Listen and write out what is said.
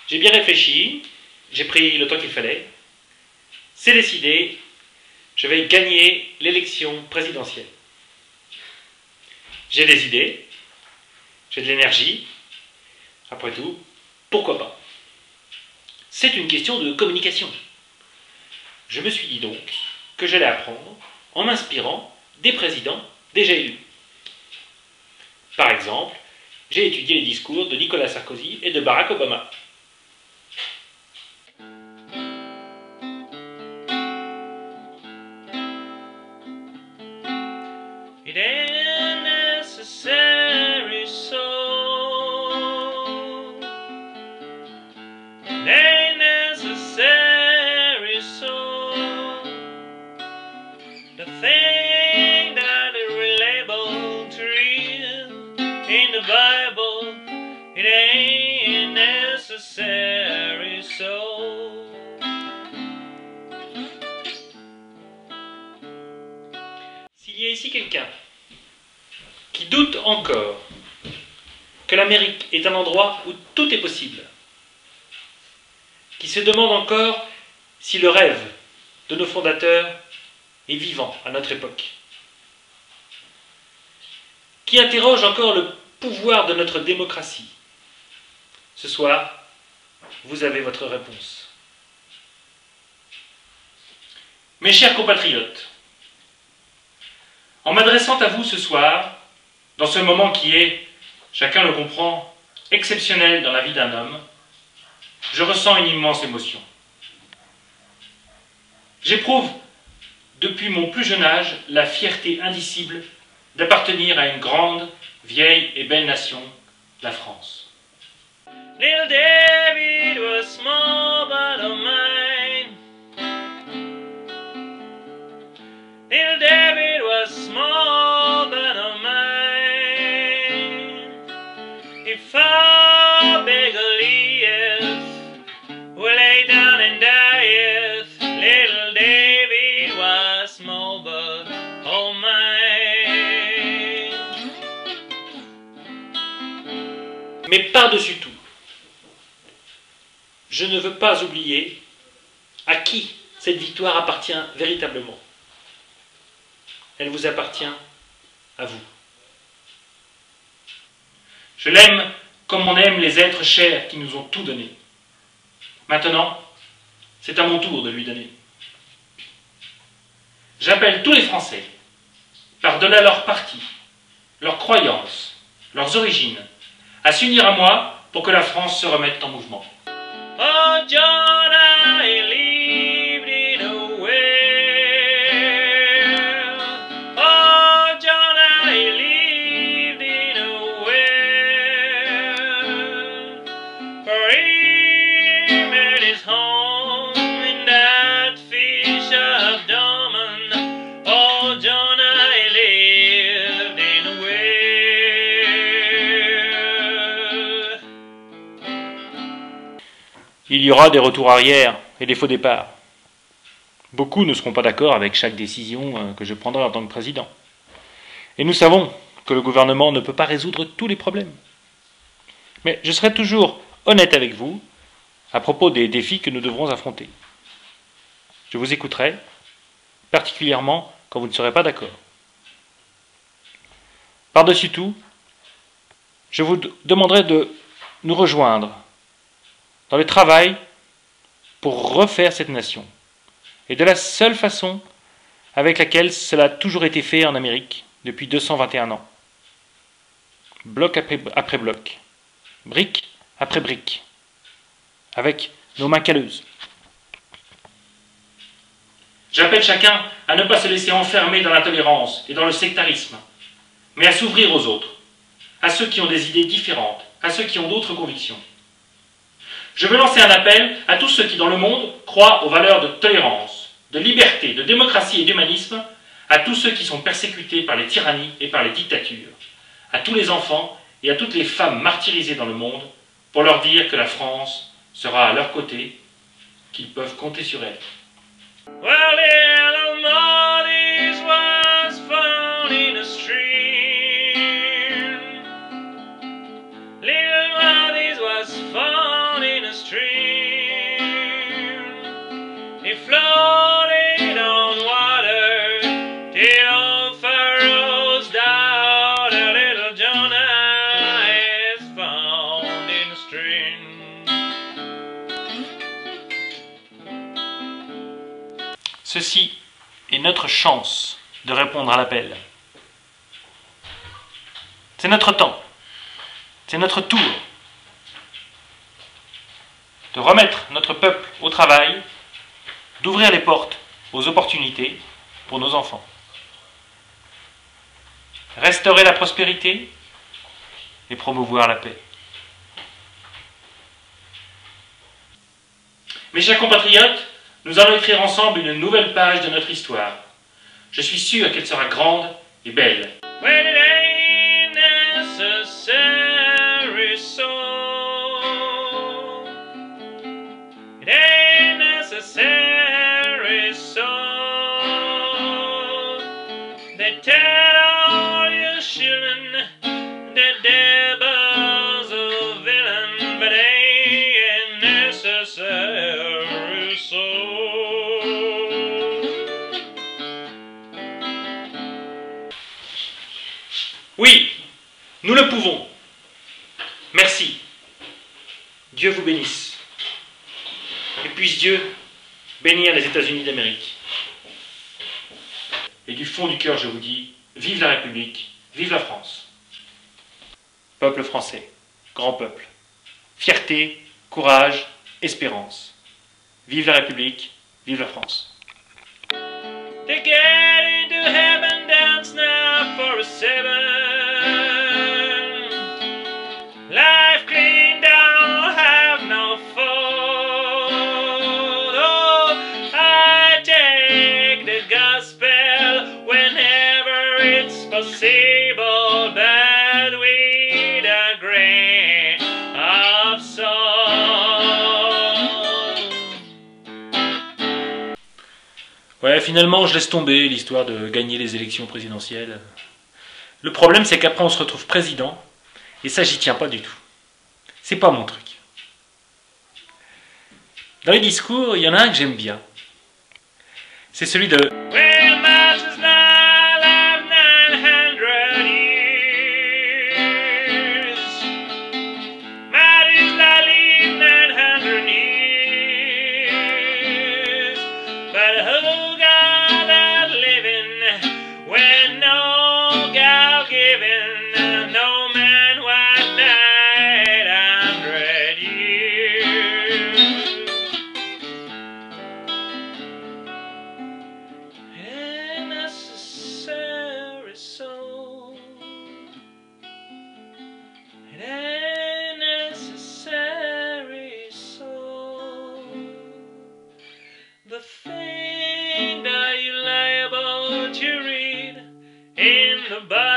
J'ai bien réfléchi, j'ai pris le temps qu'il fallait. C'est décidé, je vais gagner l'élection présidentielle. J'ai des idées, j'ai de l'énergie. Après tout, pourquoi pas? C'est une question de communication. Je me suis dit donc que j'allais apprendre en m'inspirant des présidents déjà élus. Par exemple, j'ai étudié les discours de Nicolas Sarkozy et de Barack Obama. It ain't necessary so. It ain't necessary so. The thing that is reliable to read in the Bible, it ain't necessary so. S'il y a ici quelqu'un qui doute encore que l'Amérique est un endroit où tout est possible, qui se demande encore si le rêve de nos fondateurs est vivant à notre époque, qui interroge encore le pouvoir de notre démocratie, ce soir, vous avez votre réponse. Mes chers compatriotes, en m'adressant à vous ce soir, dans ce moment qui est, chacun le comprend, exceptionnel dans la vie d'un homme, je ressens une immense émotion. J'éprouve, depuis mon plus jeune âge, la fierté indicible d'appartenir à une grande, vieille et belle nation, la France. Little David was small but of mine. Little David was small but of mine. He fought big Goliath, who lay down and dieth. Little David was small but of mine. Mais par-dessus tout, je ne veux pas oublier à qui cette victoire appartient véritablement. Elle vous appartient à vous. Je l'aime comme on aime les êtres chers qui nous ont tout donné. Maintenant, c'est à mon tour de lui donner. J'appelle tous les Français, par-delà leurs partis, leurs croyances, leurs origines, à s'unir à moi pour que la France se remette en mouvement. Oh, John, I lived in a well. Oh, John, I lived in a well. For him at his home in that fish of Dorman. Oh, John, I lived in a well. Il y aura des retours arrière et des faux départs. Beaucoup ne seront pas d'accord avec chaque décision que je prendrai en tant que président. Et nous savons que le gouvernement ne peut pas résoudre tous les problèmes. Mais je serai toujours honnête avec vous à propos des défis que nous devrons affronter. Je vous écouterai, particulièrement quand vous ne serez pas d'accord. Par-dessus tout, je vous demanderai de nous rejoindre dans le travail pour refaire cette nation, et de la seule façon avec laquelle cela a toujours été fait en Amérique depuis 221 ans. Bloc après bloc, brique après brique, avec nos mains calleuses. J'appelle chacun à ne pas se laisser enfermer dans l'intolérance et dans le sectarisme, mais à s'ouvrir aux autres, à ceux qui ont des idées différentes, à ceux qui ont d'autres convictions. Je veux lancer un appel à tous ceux qui, dans le monde, croient aux valeurs de tolérance, de liberté, de démocratie et d'humanisme, à tous ceux qui sont persécutés par les tyrannies et par les dictatures, à tous les enfants et à toutes les femmes martyrisées dans le monde, pour leur dire que la France sera à leur côté, qu'ils peuvent compter sur elle. Well, little Marty's was found in a stream. Little Marty's was found in a stream. notre chance de répondre à l'appel. C'est notre temps, c'est notre tour de remettre notre peuple au travail, d'ouvrir les portes aux opportunités pour nos enfants. Restaurer la prospérité et promouvoir la paix. Mes chers compatriotes, nous allons écrire ensemble une nouvelle page de notre histoire. Je suis sûr qu'elle sera grande et belle. Well, it ain't necessary so. It ain't necessary so. They tell all your children that devil's a villain, but ain't necessary so. Oui, nous le pouvons. Merci. Dieu vous bénisse. Et puisse Dieu bénir les États-Unis d'Amérique. Et du fond du cœur, je vous dis, vive la République, vive la France. Peuple français, grand peuple. Fierté, courage, espérance. Vive la République, vive la France. To get into heaven, dance now for a seven. Life clean down, have no fault. Oh, I take the gospel whenever it's possible, but with a grain of salt. Ouais, finalement, je laisse tomber l'histoire de gagner les élections présidentielles. Le problème, c'est qu'après, on se retrouve président, et ça, j'y tiens pas du tout. C'est pas mon truc. Dans les discours, il y en a un que j'aime bien. C'est celui de... Well, Moses now lived 900 years. Methuselah lived 900 years. But who got that living when no God given? No man was 900 years. And necessary so. It ain't necessary so. The thing that you liable to read in the Bible.